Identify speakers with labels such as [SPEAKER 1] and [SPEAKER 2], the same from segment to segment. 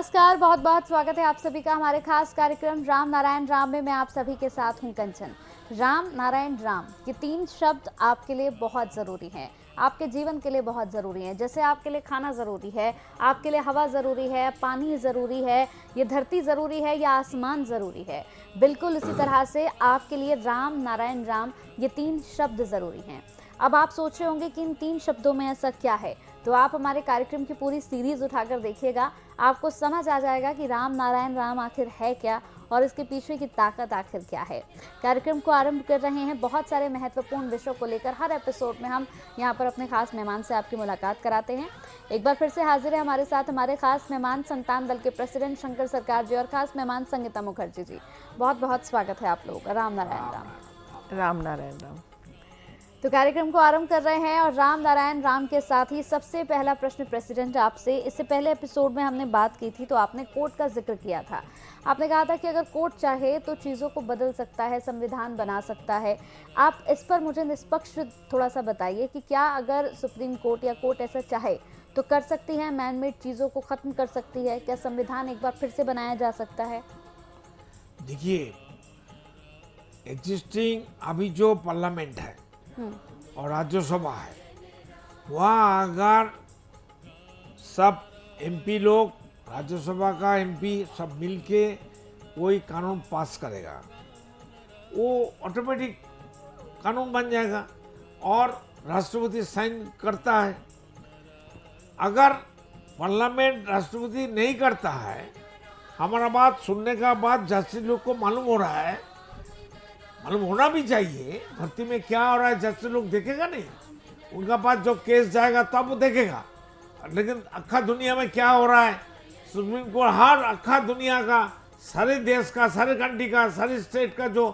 [SPEAKER 1] नमस्कार, बहुत बहुत स्वागत है आप सभी का हमारे खास कार्यक्रम राम नारायण राम में। मैं आप सभी के साथ हूं कंचन। राम नारायण राम, ये तीन शब्द आपके लिए बहुत ज़रूरी हैं, आपके जीवन के लिए बहुत ज़रूरी हैं। जैसे आपके लिए खाना ज़रूरी है, आपके लिए हवा ज़रूरी है, पानी ज़रूरी है, ये धरती ज़रूरी है या आसमान ज़रूरी है, बिल्कुल इसी तरह से आपके लिए राम नारायण राम ये तीन शब्द ज़रूरी हैं। अब आप सोच रहे होंगे कि इन तीन शब्दों में ऐसा क्या है, तो आप हमारे कार्यक्रम की पूरी सीरीज उठाकर देखिएगा, आपको समझ आ जाएगा कि राम नारायण राम आखिर है क्या और इसके पीछे की ताकत आखिर क्या है। कार्यक्रम को आरंभ कर रहे हैं बहुत सारे महत्वपूर्ण विषयों को लेकर। हर एपिसोड में हम यहाँ पर अपने खास मेहमान से आपकी मुलाकात कराते हैं। एक बार फिर से हाजिर है हमारे साथ हमारे खास मेहमान संतान दल के प्रेसिडेंट शंकर सरकार जी और खास मेहमान संगीता मुखर्जी जी। बहुत बहुत स्वागत है आप लोगों का। राम नारायण राम।
[SPEAKER 2] राम नारायण राम।
[SPEAKER 1] तो कार्यक्रम को आरंभ कर रहे हैं और राम नारायण राम के साथ ही सबसे पहला प्रश्न प्रेसिडेंट आपसे। इससे पहले एपिसोड में हमने बात की थी तो आपने कोर्ट का जिक्र किया था। आपने कहा था कि अगर कोर्ट चाहे तो चीज़ों को बदल सकता है, संविधान बना सकता है। आप इस पर मुझे निष्पक्ष थोड़ा सा बताइए कि क्या अगर सुप्रीम कोर्ट या कोर्ट ऐसा चाहे तो कर सकती है, मैन मेड चीज़ों को ख़त्म कर सकती है? क्या संविधान एक बार फिर से बनाया जा सकता है?
[SPEAKER 3] देखिए, एग्जिस्टिंग अभी जो पार्लियामेंट है और राज्यसभा है, वहाँ अगर सब एमपी लोग, राज्यसभा का एमपी सब मिलके कोई कानून पास करेगा, वो ऑटोमेटिक कानून बन जाएगा और राष्ट्रपति साइन करता है। अगर पार्लियामेंट राष्ट्रपति नहीं करता है, हमारा बात सुनने का बाद जस्टिस लोग को मालूम हो रहा है, मालूम होना भी चाहिए धरती में क्या हो रहा है। जस्टिस लोग देखेगा नहीं, उनका पास जो केस जाएगा तब वो देखेगा। लेकिन अक्खा दुनिया में क्या हो रहा है, सुप्रीम कोर्ट हर अक्खा दुनिया का, सारे देश का, सारे कंट्री का, सारे स्टेट का जो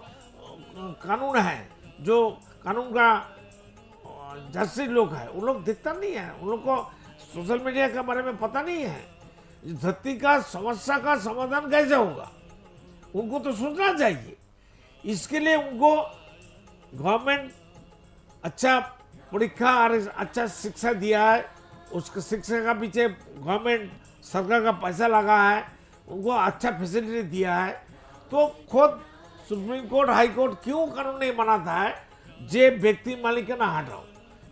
[SPEAKER 3] कानून है, जो कानून का जस्टिस लोग है, उन लोग देखता नहीं है। उन लोग को सोशल मीडिया के बारे में पता नहीं है धरती का समस्या का समाधान कैसे होगा। उनको तो सोचना चाहिए। इसके लिए उनको गवर्नमेंट अच्छा परीक्षा और अच्छा शिक्षा दिया है, उसके शिक्षा का पीछे गवर्नमेंट सरकार का पैसा लगा है, उनको अच्छा फैसिलिटी दिया है। तो खुद सुप्रीम कोर्ट, हाई कोर्ट क्यों कानून नहीं बनाता है जे व्यक्ति मालिकाना हटाओ?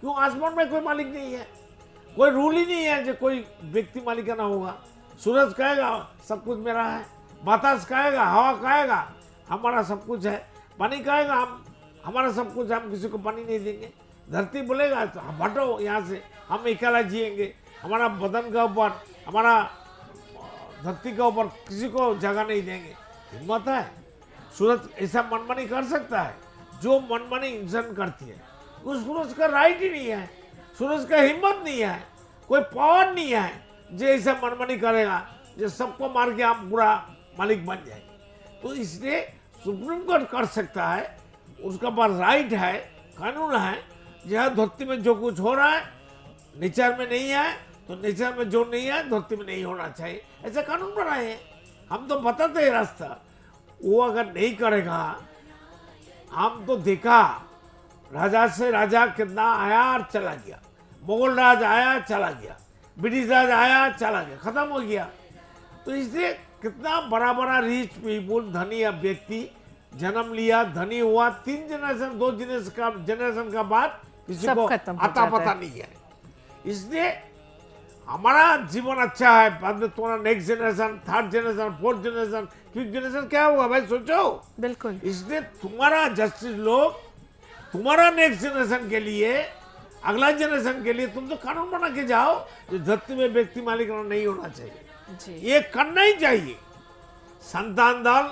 [SPEAKER 3] क्यों आसमान में कोई मालिक नहीं है, कोई रूल ही नहीं है जो कोई व्यक्ति मालिकाना होगा। सूरज कहेगा सब कुछ मेरा है, बातास कहेगा, हवा कहेगा हमारा सब कुछ है, पानी कहेगा हम हमारा सब कुछ, हम किसी को पानी नहीं देंगे। धरती बोलेगा तो हम हटो यहाँ से, हम अकेला जिएंगे, हमारा बदन का ऊपर, हमारा धरती के ऊपर किसी को जगह नहीं देंगे। हिम्मत है? सूरज ऐसा मनमानी कर सकता है? जो मनमानी इंसान करती है उस सूरज का राइट ही नहीं है, सूरज का हिम्मत नहीं है, कोई पावर नहीं है जो ऐसा मनमानी करेगा, जो सबको मार के आप पूरा मालिक बन जाएंगे। तो इसलिए सुप्रीम कोर्ट कर सकता है, उसका पास राइट है, कानून है। जहाँ धरती में जो कुछ हो रहा है नेचर में नहीं है, तो नेचर में जो नहीं है धरती में नहीं होना चाहिए, ऐसा कानून बनाए हैं। हम तो बताते हैं रास्ता, वो अगर नहीं करेगा। हम तो देखा राजा से राजा कितना आया और चला गया, मुगल राज आया चला गया, ब्रिटिश राज आया चला गया, खत्म हो गया। तो इसलिए कितना बड़ा बड़ा रिच पीपुल, धनी व्यक्ति जन्म लिया, धनी हुआ, 3 जनरेशन 2 जनरेशन का बाद किसी को आता पता नहीं है। इसलिए हमारा जीवन अच्छा है, बाद में तुम्हारा next generation, 3rd generation, 4th generation, 5th generation क्या होगा भाई, सोचो।
[SPEAKER 2] बिल्कुल।
[SPEAKER 3] इसलिए तुम्हारा जस्टिस लोग, तुम्हारा नेक्स्ट जनरेशन के लिए, अगला जनरेशन के लिए तुम तो कानून बना के जाओ जो धरती में व्यक्ति मालिक नहीं होना चाहिए जी। ये करना ही चाहिए। संतान दल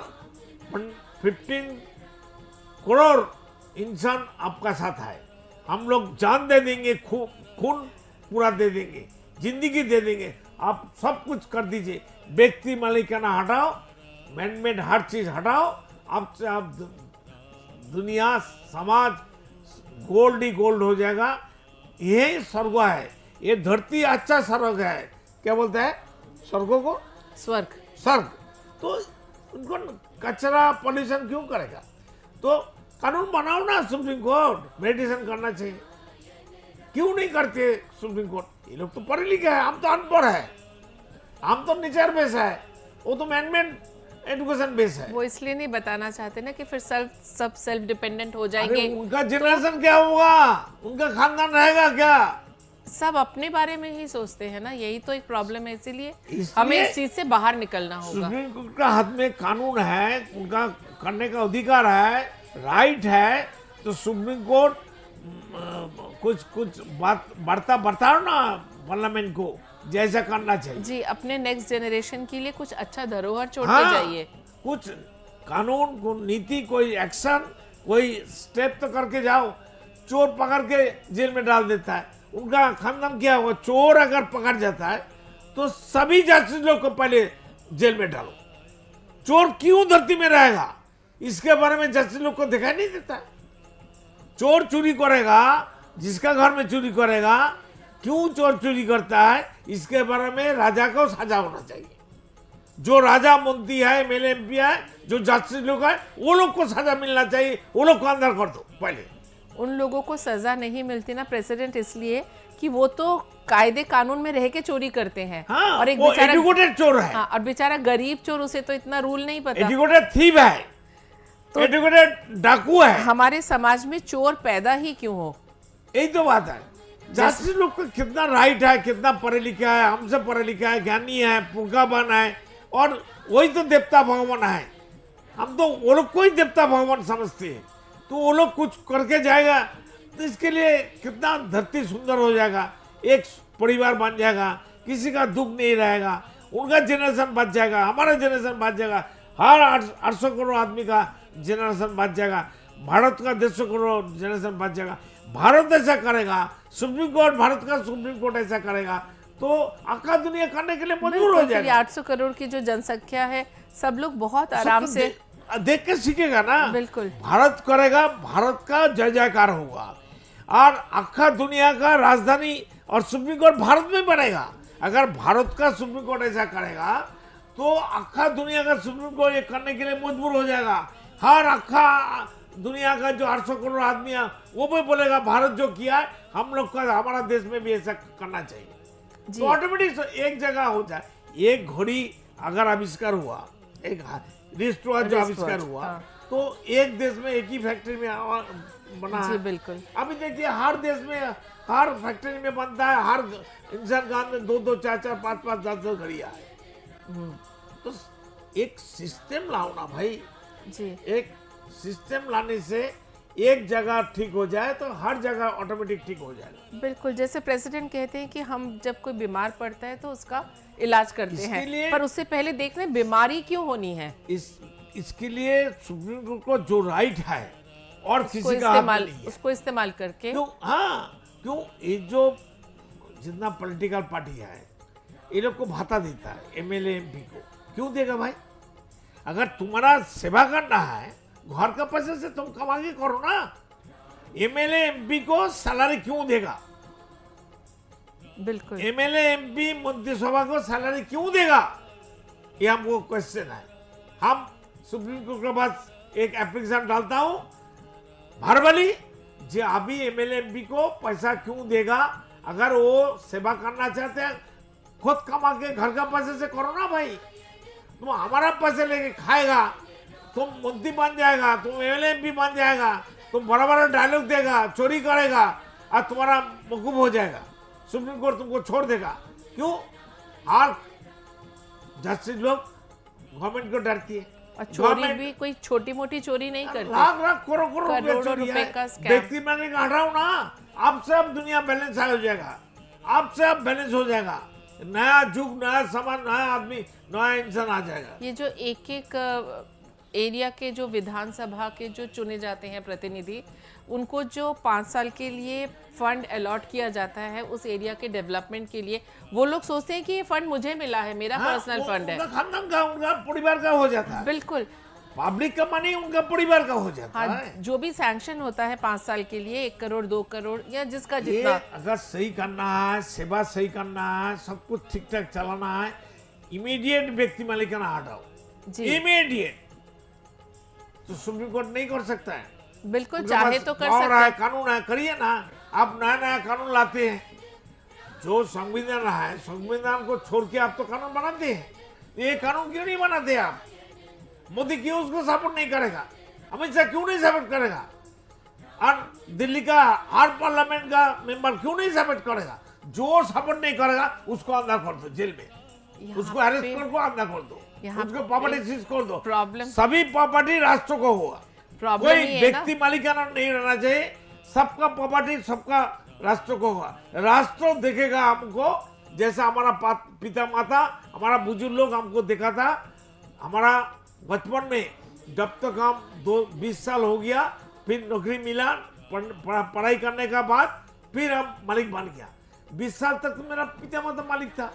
[SPEAKER 3] 15 करोड़ इंसान आपका साथ है, हम लोग जान दे देंगे, खून पूरा दे देंगे, जिंदगी दे देंगे, आप सब कुछ कर दीजिए। व्यक्ति मालिकाना हटाओ, मैनमेड हर चीज हटाओ, आप दुनिया समाज गोल्ड ही गोल्ड हो जाएगा। यही स्वर्ग है, ये धरती अच्छा स्वर्ग है। क्या बोलते हैं स्वर्गों को?
[SPEAKER 2] स्वर्ग।
[SPEAKER 3] स्वर्ग। तो उनको कचरा पॉल्यूशन क्यों करेगा? तो कानून बनाओ ना सुप्रीम कोर्ट, मेडिटेशन करना चाहिए। क्यों नहीं करते सुप्रीम कोर्ट? ये लोग तो पढ़े लिखे हैं, हम तो अनपढ़ है। हम तो नेचर बेस है, वो तो मैनमेड एजुकेशन बेस है।
[SPEAKER 2] वो इसलिए नहीं बताना चाहते ना कि फिर सब सेल्फ डिपेंडेंट हो
[SPEAKER 3] अरे
[SPEAKER 2] जाएंगे।
[SPEAKER 3] उनका जनरेशन क्या होगा, उनका खानदान रहेगा क्या?
[SPEAKER 2] सब अपने बारे में ही सोचते हैं ना, यही तो एक प्रॉब्लम है। इसीलिए
[SPEAKER 3] इसलिए
[SPEAKER 2] हमें इस चीज से बाहर निकलना होगा।
[SPEAKER 3] सुप्रीम कोर्ट का हाथ में कानून है, उनका करने का अधिकार है, राइट है, तो सुप्रीम कोर्ट कुछ बात बताओ ना पार्लियामेंट को, जैसा करना चाहिए।
[SPEAKER 2] जी, अपने नेक्स्ट जनरेशन के लिए कुछ अच्छा धरोहर छोड़ के
[SPEAKER 3] हाँ,
[SPEAKER 2] जाइए।
[SPEAKER 3] कुछ कानून को नीति, कोई एक्शन, कोई स्टेप तो करके जाओ। चोर पकड़ के जेल में डाल देता है, उनका खानदान क्या होगा? चोर अगर पकड़ जाता है तो सभी जस्टिस लोग को पहले जेल में डालो। चोर क्यों धरती में रहेगा, इसके बारे में जस्टिस लोग को दिखाई नहीं देता। चोर चोरी करेगा, जिसका घर में चोरी करेगा, क्यों चोर चोरी करता है, इसके बारे में राजा को सजा होना चाहिए। जो राजा मंत्री है, एमएलए एमपी है, जो जस्टिस लोग है, वो लोग को सजा मिलना चाहिए। वो लोग को अंदर कर दो पहले।
[SPEAKER 2] उन लोगों को सजा नहीं मिलती ना प्रेसिडेंट, इसलिए कि वो तो कायदे कानून में रह के चोरी करते हैं।
[SPEAKER 3] हाँ,
[SPEAKER 2] और एक
[SPEAKER 3] वो
[SPEAKER 2] बेचारा
[SPEAKER 3] एजुकेटेड चोर है।
[SPEAKER 2] हाँ, और बेचारा गरीब चोर, उसे तो इतना रूल नहीं पता।
[SPEAKER 3] एजुकेटेड थीव है,
[SPEAKER 2] तो
[SPEAKER 3] एजुकेटेड डाकू है।
[SPEAKER 2] हमारे समाज में चोर पैदा ही क्यों हो?
[SPEAKER 3] यही तो बात है। जस्टिस लोग को कितना राइट है, कितना पढ़े लिखा है, हमसे पढ़े लिखा है, ज्ञानी है, पुरखावान है, और वही तो देवता भगवान है। हम तो वो लोग को ही देवता भगवान समझते हैं, तो वो लोग कुछ करके जाएगा तो इसके लिए कितना धरती सुंदर हो जाएगा, एक परिवार बन जाएगा, किसी का दुख नहीं रहेगा, उनका जनरेशन बच जाएगा, हमारा जनरेशन बच जाएगा, हर 800 करोड़ आदमी का जनरेशन बच जाएगा, भारत का 150 करोड़ जनरेशन बच जाएगा। भारत ऐसा करेगा, सुप्रीम कोर्ट, भारत का सुप्रीम कोर्ट ऐसा करेगा तो आका दुनिया करने के लिए मजबूर हो जाएगा।
[SPEAKER 2] 800 करोड़ की जो जनसंख्या है, सब लोग बहुत आराम से
[SPEAKER 3] देख के सीखेगा ना।
[SPEAKER 2] बिल्कुल,
[SPEAKER 3] भारत करेगा, भारत का जय जयकार होगा, और आखा दुनिया का राजधानी और सुप्रीम कोर्ट भारत में बनेगा। अगर भारत का सुप्रीम कोर्ट ऐसा करेगा तो आखा दुनिया का सुप्रीम कोर्ट ये करने के लिए मजबूर हो जाएगा। हर आखा दुनिया का जो 800 करोड़ आदमी है, वो भी बोलेगा भारत जो किया है, हम लोग का, हमारा देश में भी ऐसा करना चाहिए। तो ऑटोमेटिक एक जगह हो जाए। एक घड़ी अगर आविष्कार हुआ, एक रिस्ट वॉच जो आविष्कार हुआ,
[SPEAKER 2] हाँ।
[SPEAKER 3] तो एक देश में एक ही फैक्ट्री में बना
[SPEAKER 2] जी
[SPEAKER 3] है।
[SPEAKER 2] बिल्कुल।
[SPEAKER 3] अभी देखिए हर देश में, हर फैक्ट्री में बनता है, हर इंसान गांव में 2-2, 4-4, 5-5, 10-10 घड़ियां है। तो एक सिस्टम लाओ ना भाई।
[SPEAKER 2] जी,
[SPEAKER 3] एक सिस्टम लाने से एक जगह ठीक हो जाए तो हर जगह ऑटोमेटिक ठीक हो जाएगा।
[SPEAKER 2] बिल्कुल। जैसे प्रेसिडेंट कहते हैं कि हम जब कोई बीमार पड़ता है तो उसका इलाज करते हैं, पर उससे पहले देख लें बीमारी क्यों होनी है।
[SPEAKER 3] इसके लिए सुप्रीम कोर्ट को जो राइट है और किसी का हाथ में नहीं है।
[SPEAKER 2] उसको इस्तेमाल करके
[SPEAKER 3] क्यों? हाँ, क्यों? ये जो जितना पॉलिटिकल पार्टी है, ये लोग को भाता देता है, एमएलए एमपी को। क्यों देगा भाई? अगर तुम्हारा सेवा करना है, घर का पैसे से तुम कमा के करो ना। एमएलए एमपी को सैलरी क्यों देगा?
[SPEAKER 2] बिल्कुल,
[SPEAKER 3] एमएलए एमपी मंत्रिसभा को सैलरी क्यों देगा? ये हमको क्वेश्चन है। हम सुप्रीम कोर्ट के पास एक एप्लीकेशन डालता हूं, भारवाली जी अभी एमएलए एमपी को पैसा क्यों देगा? अगर वो सेवा करना चाहते हैं, खुद कमा के घर का पैसे से करो ना भाई। तुम हमारा पैसे लेके खाएगा, तुम मंत्री बन जाएगा, तुम एमएलए एमपी बन जाएगा, तुम बड़ा बड़ा डायलॉग देगा, चोरी करेगा, और तुम्हारा मौकूफ हो जाएगा। सुप्रीम कोर्ट तुमको छोड़ देगा। क्यों? हर जस्टिस लोग गवर्नमेंट को डरती है।
[SPEAKER 2] और चोरी भी कोई छोटी मोटी चोरी नहीं करती,
[SPEAKER 3] लाख लाख करोड़
[SPEAKER 2] करोड़ों
[SPEAKER 3] चोरी
[SPEAKER 2] रुपए
[SPEAKER 3] है।
[SPEAKER 2] का स्कैम।
[SPEAKER 3] व्यक्ति मैंने हटा हूं ना, अब से अब दुनिया बैलेंस हो जाएगा, अब से अब बैलेंस हो जाएगा। नया युग, नया समाज, नया आदमी, नया इंसान आ जाएगा।
[SPEAKER 2] ये जो एक एक एरिया के जो विधानसभा के जो चुने जाते हैं प्रतिनिधि, उनको जो 5 साल के लिए फंड अलॉट किया जाता है उस एरिया के डेवलपमेंट के लिए, वो लोग सोचते हैं कि ये फंड मुझे मिला है, मेरा पर्सनल फंड है।
[SPEAKER 3] उनका खानदान का, उनका परिवार का हो जाता है।
[SPEAKER 2] बिल्कुल,
[SPEAKER 3] पब्लिक का मनी उनका परिवार का हो जाता
[SPEAKER 2] हाँ,
[SPEAKER 3] है।
[SPEAKER 2] जो भी सैंक्शन होता है 5 साल के लिए, 1 करोड़ 2 करोड़ या जिसका
[SPEAKER 3] ये
[SPEAKER 2] जितना,
[SPEAKER 3] अगर सही करना है, सेवा सही करना है, सब कुछ ठीक ठाक चलाना है, इमीडिएट व्यक्ति मालिकाना हटाओ, इमीडिएट। तो सुप्रीम कोर्ट नहीं कर सकता है।
[SPEAKER 2] बिल्कुल, चाहे तो कर
[SPEAKER 3] पावर
[SPEAKER 2] सकता
[SPEAKER 3] है,
[SPEAKER 2] है।
[SPEAKER 3] कानून है, करिए ना। आप नया नया कानून लाते हैं, जो संविधान है, संविधान को छोड़ के आप तो कानून बनाते हैं। ये कानून क्यों नहीं बनाते आप? मोदी क्यों उसको सपोर्ट नहीं करेगा? अमित शाह क्यों नहीं सपोर्ट करेगा? और दिल्ली का हर पार्लियामेंट का मेंबर क्यों नहीं सपोर्ट करेगा? जो सपोर्ट नहीं करेगा उसको अंदर कर दो, जेल में
[SPEAKER 2] यहाँ
[SPEAKER 3] उसको अरेस्ट
[SPEAKER 2] पे-
[SPEAKER 3] कर को अंदर कर दो,
[SPEAKER 2] यहाँ
[SPEAKER 3] उसको
[SPEAKER 2] पे
[SPEAKER 3] प्रॉपर्टी सीज कर दो।
[SPEAKER 2] प्रॉब्लम-
[SPEAKER 3] सभी प्रॉपर्टी राष्ट्र को होगा।
[SPEAKER 2] प्रॉब्लम
[SPEAKER 3] कोई
[SPEAKER 2] ये है ना-
[SPEAKER 3] व्यक्ति मालिकाना नहीं रहना चाहिए, सबका प्रॉपर्टी सबका राष्ट्र को होगा। राष्ट्र देखेगा हमको, जैसा हमारा पिता माता, हमारा बुजुर्ग लोग हमको देखा था। हमारा बचपन में जब तक हम 20 साल हो गया, फिर नौकरी मिला, पढ़ाई करने का बाद फिर हम मालिक बन गया। 20 साल तक तो मेरा पिता माता मालिक था।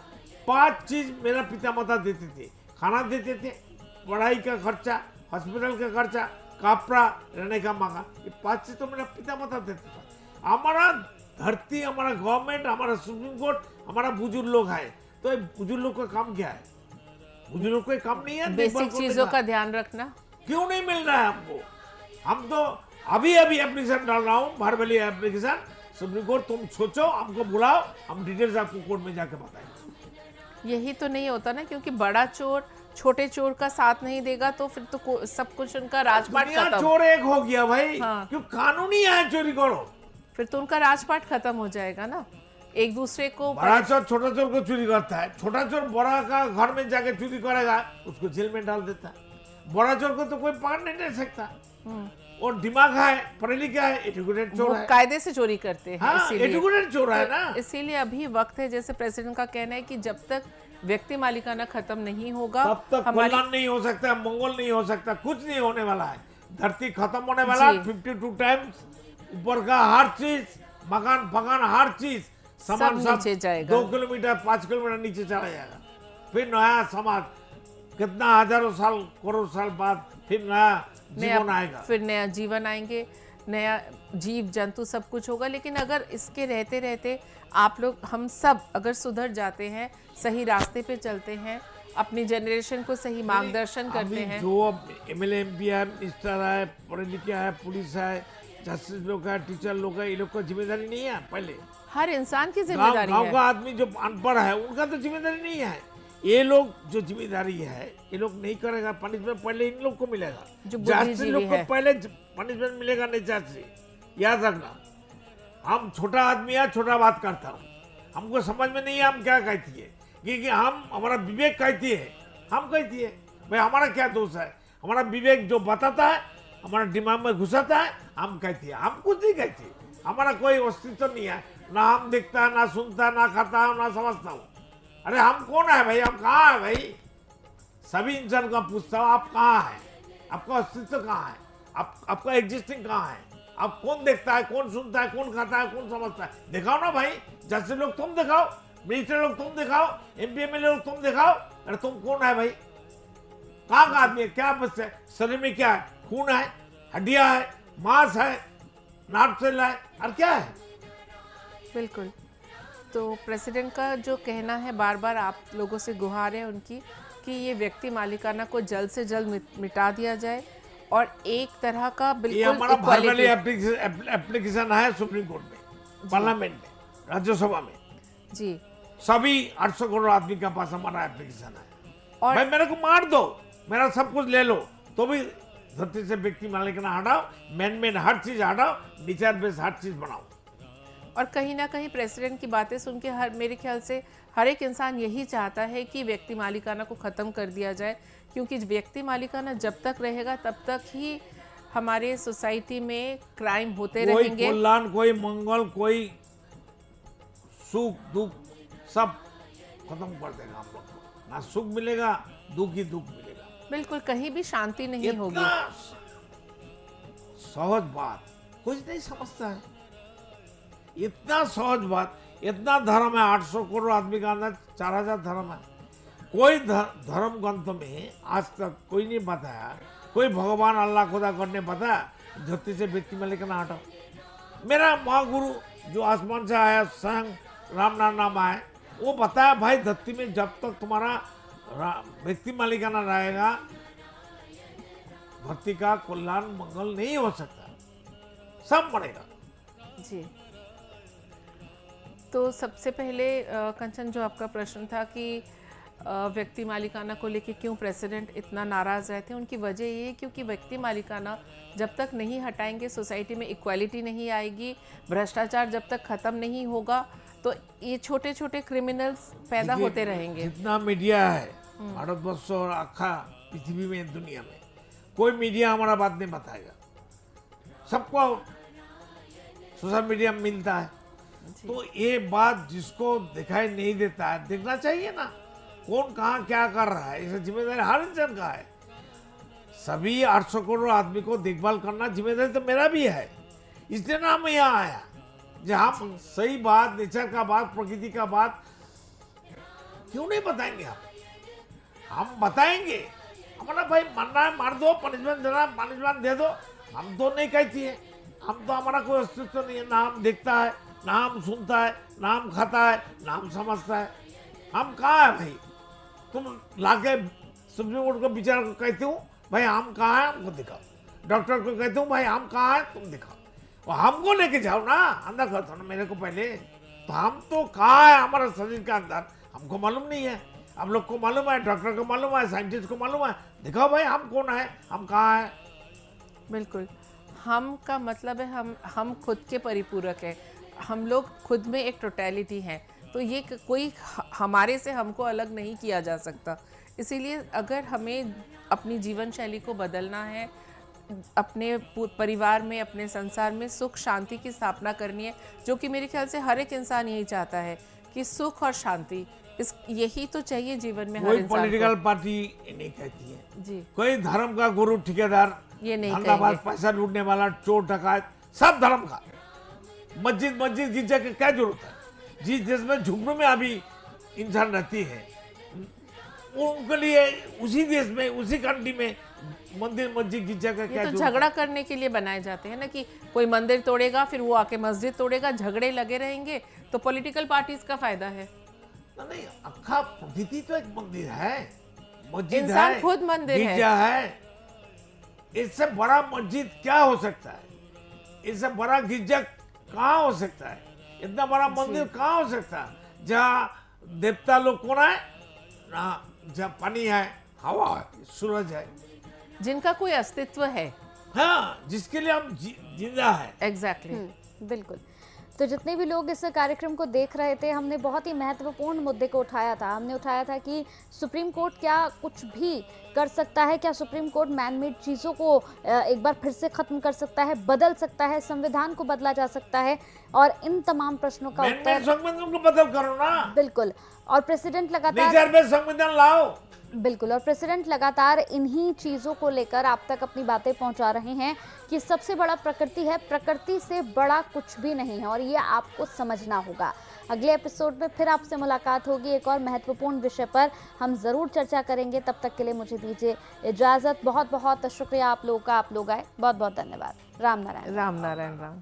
[SPEAKER 3] 5 चीज मेरा पिता माता देते थे, खाना देते थे, पढ़ाई का खर्चा, हॉस्पिटल का खर्चा, कपड़ा, रहने का मकान, ये 5 चीज तो मेरा पिता माता देते थे। हमारा धरती, हमारा गवर्नमेंट, हमारा सुप्रीम कोर्ट, हमारा बुजुर्ग लोग है। तो बुजुर्ग लोग का काम क्या है? बुजुर्ग लोग का काम नहीं है
[SPEAKER 2] बेसिक चीजों का ध्यान रखना।
[SPEAKER 3] क्यों नहीं मिल रहा है हमको? हम तो अभी एप्लीकेशन डाल रहा हूँ, भारवली एप्लीकेशन। सुप्रीम कोर्ट तुम सोचो, हमको बुलाओ, हम डिटेल्स आपको कोर्ट में जाके बताएंगे।
[SPEAKER 2] यही तो नहीं होता ना, क्योंकि बड़ा चोर छोटे चोर का साथ नहीं देगा तो फिर तो सब कुछ उनका राजपाट
[SPEAKER 3] दुनिया
[SPEAKER 2] खत्म।
[SPEAKER 3] चोर एक हो गया भाई।
[SPEAKER 2] हाँ।
[SPEAKER 3] क्यों कानूनी है चोरी करो?
[SPEAKER 2] फिर तो उनका राजपाट खत्म हो जाएगा ना, एक दूसरे को।
[SPEAKER 3] बड़ा चोर छोटा चोर को चोरी करता है, छोटा चोर बड़ा का घर में जाके चोरी करेगा, उसको जेल में डाल देता है। बड़ा चोर को तो कोई पकड़ नहीं दे सकता। और दिमाग है, पढ़े लिखा है, एजुकेटेड चोर
[SPEAKER 2] वो
[SPEAKER 3] है।
[SPEAKER 2] कायदे से चोरी करते हैं,
[SPEAKER 3] हाँ,
[SPEAKER 2] इसीलिए
[SPEAKER 3] एजुकेटेड चोर है ना।
[SPEAKER 2] इसीलिए अभी वक्त है, जैसे प्रेसिडेंट का कहना है कि जब तक व्यक्ति मालिकाना खत्म नहीं होगा
[SPEAKER 3] तब तक
[SPEAKER 2] हमारी
[SPEAKER 3] कल्याण नहीं हो सकता, मंगल नहीं हो सकता, कुछ नहीं होने वाला है। धरती खत्म होने वाला,
[SPEAKER 2] जी।
[SPEAKER 3] 52 टाइम्स ऊपर का हर चीज, मकान फकान हर चीज, सामान
[SPEAKER 2] सब नीचे जाएगा।
[SPEAKER 3] 2 किलोमीटर 5 किलोमीटर नीचे चला जाएगा। फिर नया समाज, कितना हजारों साल करोड़ साल बाद फिर नया जीवन आएगा।
[SPEAKER 2] फिर नया जीवन आएंगे, नया जीव जंतु सब कुछ होगा। लेकिन अगर इसके रहते रहते आप लोग, हम सब अगर सुधर जाते हैं, सही रास्ते पे चलते हैं, अपनी जनरेशन को सही मार्गदर्शन करते
[SPEAKER 3] अभी
[SPEAKER 2] हैं।
[SPEAKER 3] जो एमएलए एमपी है, मिनिस्टर है, पढ़े लिखे है, पुलिस है, जस्टिस लोग है, टीचर लोग है, ये लोग का जिम्मेदारी नहीं है? पहले
[SPEAKER 2] हर इंसान की जिम्मेदारी
[SPEAKER 3] गांव
[SPEAKER 2] है।
[SPEAKER 3] का आदमी जो अनपढ़ है उनका तो जिम्मेदारी नहीं है। ये लोग जो जिम्मेदारी है, ये लोग नहीं करेगा, पनिशमेंट पहले इन लोग को मिलेगा।
[SPEAKER 2] जो
[SPEAKER 3] जाति
[SPEAKER 2] बुद्धिजीवी
[SPEAKER 3] लोग को
[SPEAKER 2] है।
[SPEAKER 3] पहले पनिशमेंट मिलेगा, नहीं जाति। याद रखना, हम छोटा आदमी है, छोटा बात करता हूँ, हमको समझ में नहीं है हम क्या कहती है, क्योंकि हम, हमारा विवेक कहती है, हम कहती है भाई हमारा क्या दोष है? हमारा विवेक जो बताता है, हमारा दिमाग में घुसाता है, हम कहती है। हम कुछ नहीं कहती, हमारा कोई अस्तित्व नहीं है, ना हम देखता है, ना सुनता है, ना खाता है, ना समझता हूँ। अरे हम कौन है भाई? हम कहाँ है भाई? सभी इंसान का पूछता हूँ, आप कहाँ है? आपका अस्तित्व कहाँ है? आपका एग्जिस्टिंग कहाँ है? आप कौन देखता है, कौन सुनता है, कौन खाता है, कौन समझता है? दिखाओ ना भाई। जैसे लोग तुम दिखाओ, मिनिस्टर लोग तुम दिखाओ, एमपी एमएलए लोग तुम दिखाओ। अरे तुम कौन है भाई? कहाँ का आदमी है? क्या बस है शरीर में? क्या है? खून है, हड्डियां है, मांस है, नाट सेल है, और क्या है?
[SPEAKER 2] बिल्कुल। तो प्रेसिडेंट का जो कहना है, बार बार आप लोगों से गुहार है उनकी, कि ये व्यक्ति मालिकाना को जल्द से जल्द मिटा दिया जाए और एक तरह का
[SPEAKER 3] ये
[SPEAKER 2] बिल्कुल
[SPEAKER 3] हमारा भारवली
[SPEAKER 2] इक्वालिटी।
[SPEAKER 3] एप्लीकेशन है सुप्रीम कोर्ट में, पार्लियामेंट में, राज्यसभा में।
[SPEAKER 2] जी।
[SPEAKER 3] सभी 800 करोड़ आदमी के पास हमारा एप्लीकेशन है।
[SPEAKER 2] और
[SPEAKER 3] भाई मेरे को मार दो, मेरा सब कुछ ले लो, तो भी धरती से व्यक्ति मालिकाना हटाओ, मैन हर चीज हटाओ, नेचर बेस हर चीज बनाओ।
[SPEAKER 2] और कहीं ना कहीं प्रेसिडेंट की बातें सुन के मेरे ख्याल से हर एक इंसान यही चाहता है कि व्यक्ति मालिकाना को ख़त्म कर दिया जाए, क्योंकि व्यक्ति मालिकाना जब तक रहेगा तब तक ही हमारे सोसाइटी में क्राइम होते
[SPEAKER 3] कोई
[SPEAKER 2] रहेंगे।
[SPEAKER 3] कल्याण, कोई मंगल, कोई सुख दुख सब खत्म कर देगा हम लोग को। ना सुख मिलेगा, दुख ही दुख मिलेगा।
[SPEAKER 2] बिल्कुल, कहीं भी शांति नहीं होगी।
[SPEAKER 3] इतना सहज बात कुछ नहीं समझता है। इतना सहज बात, इतना धर्म है, 800 करोड़ आदमी का अंदर 4000 धर्म है। कोई धर्म ग्रंथ में आज तक कोई नहीं बताया, कोई भगवान अल्लाह खुदा करने बताया धरती से व्यक्ति मालिकाना हटाओ। मेरा महागुरु जो आसमान से आया, स्वयं राम नाम आए, वो बताया भाई धरती में जब तक तुम्हारा व्यक्ति मालिकाना रहेगा, धरती का कल्याण मंगल नहीं हो सकता, सब मरेगा।
[SPEAKER 2] जी। तो सबसे पहले कंचन, जो आपका प्रश्न था कि व्यक्ति मालिकाना को लेके क्यों प्रेसिडेंट इतना नाराज़ रहते हैं, उनकी वजह ये है क्योंकि व्यक्ति मालिकाना जब तक नहीं हटाएंगे, सोसाइटी में इक्वालिटी नहीं आएगी, भ्रष्टाचार जब तक ख़त्म नहीं होगा, तो ये छोटे छोटे क्रिमिनल्स पैदा होते रहेंगे।
[SPEAKER 3] जितना मीडिया है भारतवर्ष और आखा पृथ्वी में, दुनिया में, कोई मीडिया हमारा बात नहीं बताएगा। सबको सोशल मीडिया में मिलता है, तो ये बात जिसको दिखाई नहीं देता है, देखना चाहिए ना कौन कहाँ क्या कर रहा है। इसे जिम्मेदारी हर इंसान का है। सभी 800 करोड़ आदमी को देखभाल करना जिम्मेदारी तो मेरा भी है। इसलिए ना मैं यहाँ आया, जहाँ सही बात, नेचर का बात, प्रकृति का बात क्यों नहीं बताएंगे हम बताएंगे। हमारा भाई मरना है मार दो, पनिशमेंट देना पनिशमेंट दे दो, हम तो नहीं कहती है। हम तो, हमारा कोई अस्तित्व नहीं है, ना हम देखता है, ना हम सुनता है, ना हम खाता है, ना हम समझता है। हम कहाँ है भाई? तुम लाके सुप्रीम कोर्ट को विचार को कहते हो भाई हम कहाँ है, हमको दिखाओ। डॉक्टर को कहते हो भाई हम कहाँ है, तुम दिखाओ। और हमको लेके जाओ ना, अंदर करते हो ना मेरे को पहले। तो हम तो कहाँ है हमारा शरीर के अंदर, हमको मालूम नहीं है। हम लोग को मालूम है, डॉक्टर को मालूम है, साइंटिस्ट को मालूम है। दिखाओ भाई हम कौन है, हम कहाँ है।
[SPEAKER 2] बिल्कुल, हम का मतलब है हम खुद के परिपूरक हैं। हम लोग खुद में एक टोटलिटी है, तो ये कोई हमारे से हमको अलग नहीं किया जा सकता। इसीलिए अगर हमें अपनी जीवन शैली को बदलना है, अपने परिवार में, अपने संसार में सुख शांति की स्थापना करनी है, जो कि मेरे ख्याल से हर एक इंसान यही चाहता है कि सुख और शांति, यही तो चाहिए जीवन में हर इंसान को।
[SPEAKER 3] कोई पॉलिटिकल पार्टी नहीं कहती है
[SPEAKER 2] जी,
[SPEAKER 3] कोई धर्म का गुरु, ठेकेदार,
[SPEAKER 2] ये नहीं
[SPEAKER 3] धंधाबाज,
[SPEAKER 2] कहेंगे।
[SPEAKER 3] पैसा लूटने वाला, चोर डकायत, सब धर्म का। मस्जिद गिरजा की क्या जरूरत है? जिस देश में झुग्गी में अभी इंसान रहती है, उनके लिए उसी देश में, उसी कंट्री में मंदिर मस्जिद गिरजा का क्या
[SPEAKER 2] ये तो
[SPEAKER 3] जरूरत है?
[SPEAKER 2] झगड़ा करने के लिए बनाए जाते हैं ना, कि कोई मंदिर तोड़ेगा फिर वो आके मस्जिद तोड़ेगा, झगड़े लगे रहेंगे, तो पॉलिटिकल पार्टीज का फायदा है।
[SPEAKER 3] नहीं, अखा प्रकृति तो एक मंदिर है, मस्जिद
[SPEAKER 2] इंसान
[SPEAKER 3] है,
[SPEAKER 2] खुद मंदिर है।
[SPEAKER 3] गिरजा है। इससे बड़ा मस्जिद क्या हो सकता है? इससे बड़ा गिरजा कहाँ हो सकता है? इतना बड़ा मंदिर कहाँ हो सकता है जहाँ देवता लोग कौन है ना, जहाँ पानी है, हवा है, सूरज है,
[SPEAKER 2] जिनका कोई अस्तित्व है।
[SPEAKER 3] हाँ, जिसके लिए हम जिंदा है।
[SPEAKER 2] एग्जैक्टली
[SPEAKER 1] बिल्कुल। तो जितने भी लोग इस कार्यक्रम को देख रहे थे, हमने बहुत ही महत्वपूर्ण मुद्दे को उठाया था। हमने उठाया था कि सुप्रीम कोर्ट क्या कुछ भी कर सकता है, क्या सुप्रीम कोर्ट मैनमेड चीज़ों को एक बार फिर से ख़त्म कर सकता है, बदल सकता है, संविधान को बदला जा सकता है, और इन तमाम प्रश्नों का उत्तर
[SPEAKER 3] संविधान को बदल करो ना।
[SPEAKER 1] बिल्कुल। और प्रेसिडेंट लगातार
[SPEAKER 3] नेचर में संविधान लाओ।
[SPEAKER 1] बिल्कुल, और प्रेसिडेंट लगातार इन्हीं चीज़ों को लेकर आप तक अपनी बातें पहुंचा रहे हैं कि सबसे बड़ा प्रकृति है, प्रकृति से बड़ा कुछ भी नहीं है, और ये आपको समझना होगा। अगले एपिसोड में फिर आपसे मुलाकात होगी, एक और महत्वपूर्ण विषय पर हम ज़रूर चर्चा करेंगे। तब तक के लिए मुझे दीजिए इजाज़त। बहुत बहुत शुक्रिया आप लोगों का, आप लोग आए, बहुत बहुत धन्यवाद। राम नारायण।
[SPEAKER 2] राम नारायण राम।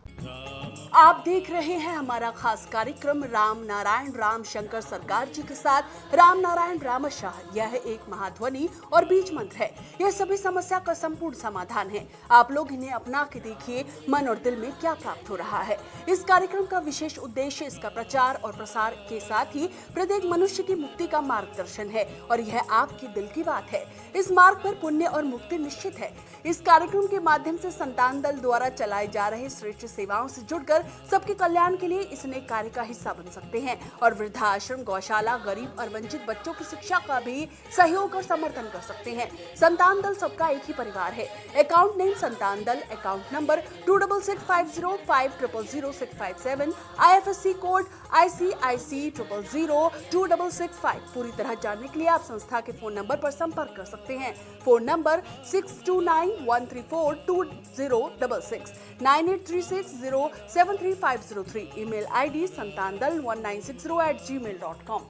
[SPEAKER 4] आप देख रहे हैं हमारा खास कार्यक्रम राम नारायण राम शंकर सरकार जी के साथ राम नारायण रामशाह। यह एक महाध्वनि और बीज मंत्र है। यह सभी समस्या का संपूर्ण समाधान है। आप लोग इन्हें अपना के देखिए, मन और दिल में क्या प्राप्त हो रहा है। इस कार्यक्रम का विशेष उद्देश्य इसका प्रचार और प्रसार के साथ ही प्रत्येक मनुष्य की मुक्ति का मार्गदर्शन है, और यह आपकी दिल की बात है। इस मार्ग पर पुण्य और मुक्ति निश्चित है। इस कार्यक्रम के माध्यम से संतान दल द्वारा चलाए जा रहे श्रेष्ठ सेवाओं से जुड़कर सबके कल्याण के लिए इस नए कार्य का हिस्सा बन सकते हैं, और वृद्धाश्रम, गौशाला, गरीब और वंचित बच्चों की शिक्षा का भी सहयोग और समर्थन कर सकते हैं। संतान दल सबका एक ही परिवार है। अकाउंट नेम संतान दल, account number 266505000657, IFSC code ICIC 000265। पूरी तरह जानने के लिए आप संस्था के फोन नंबर पर संपर्क कर सकते हैं। Phone number 6291342066, 9836073503। Email ID santandal1960@gmail.com।